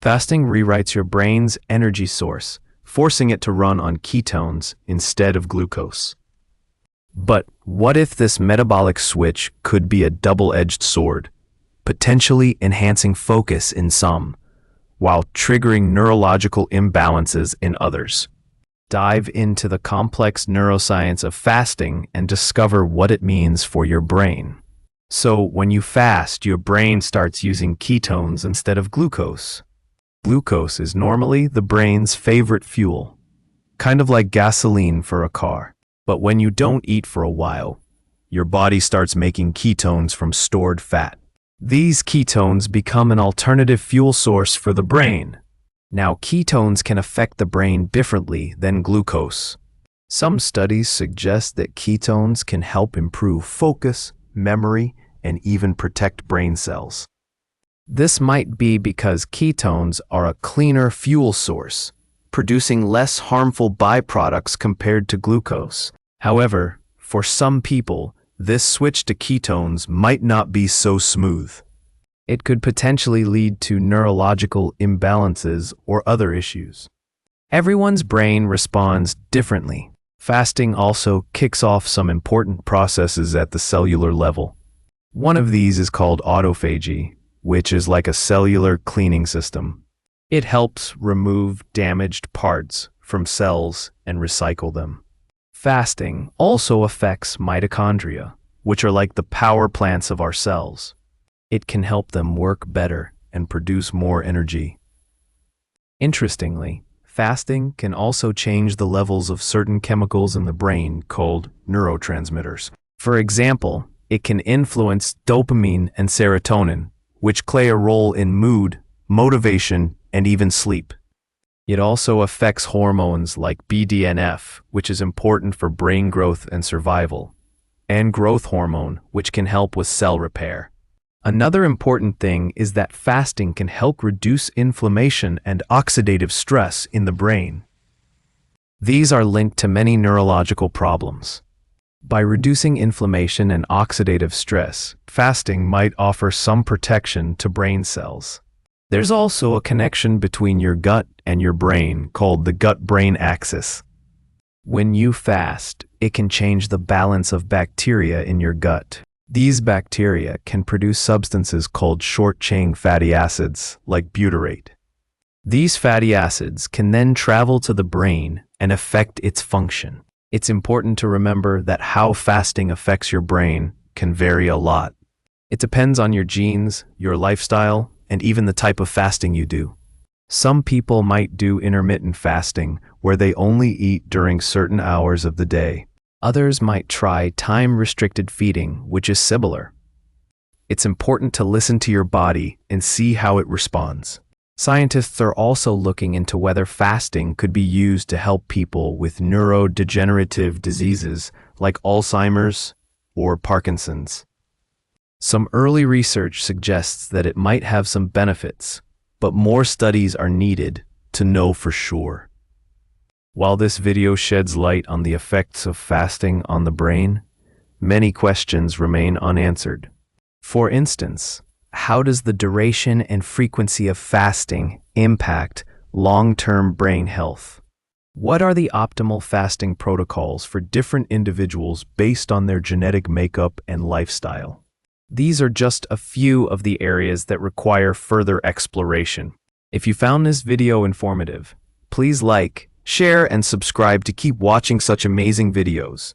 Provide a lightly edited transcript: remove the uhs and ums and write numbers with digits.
Fasting rewrites your brain's energy source, forcing it to run on ketones instead of glucose. But what if this metabolic switch could be a double-edged sword, potentially enhancing focus in some, while triggering neurological imbalances in others? Dive into the complex neuroscience of fasting and discover what it means for your brain. So, when you fast, your brain starts using ketones instead of glucose. Glucose is normally the brain's favorite fuel, kind of like gasoline for a car. But when you don't eat for a while, your body starts making ketones from stored fat. These ketones become an alternative fuel source for the brain. Now, ketones can affect the brain differently than glucose. Some studies suggest that ketones can help improve focus, memory, and even protect brain cells. This might be because ketones are a cleaner fuel source, producing less harmful byproducts compared to glucose. However, for some people, this switch to ketones might not be so smooth. It could potentially lead to neurological imbalances or other issues. Everyone's brain responds differently. Fasting also kicks off some important processes at the cellular level. One of these is called autophagy, which is like a cellular cleaning system. It helps remove damaged parts from cells and recycle them. Fasting also affects mitochondria, which are like the power plants of our cells. It can help them work better and produce more energy. Interestingly, fasting can also change the levels of certain chemicals in the brain called neurotransmitters. For example, it can influence dopamine and serotonin, which play a role in mood, motivation, and even sleep. It also affects hormones like BDNF, which is important for brain growth and survival, and growth hormone, which can help with cell repair. Another important thing is that fasting can help reduce inflammation and oxidative stress in the brain. These are linked to many neurological problems. By reducing inflammation and oxidative stress, fasting might offer some protection to brain cells. There's also a connection between your gut and your brain called the gut-brain axis. When you fast, it can change the balance of bacteria in your gut. These bacteria can produce substances called short-chain fatty acids, like butyrate. These fatty acids can then travel to the brain and affect its function. It's important to remember that how fasting affects your brain can vary a lot. It depends on your genes, your lifestyle, and even the type of fasting you do. Some people might do intermittent fasting, where they only eat during certain hours of the day. Others might try time-restricted feeding, which is similar. It's important to listen to your body and see how it responds. Scientists are also looking into whether fasting could be used to help people with neurodegenerative diseases like Alzheimer's or Parkinson's. Some early research suggests that it might have some benefits, but more studies are needed to know for sure. While this video sheds light on the effects of fasting on the brain, many questions remain unanswered. For instance, how does the duration and frequency of fasting impact long-term brain health? What are the optimal fasting protocols for different individuals based on their genetic makeup and lifestyle? These are just a few of the areas that require further exploration. If you found this video informative, please like, share, and subscribe to keep watching such amazing videos.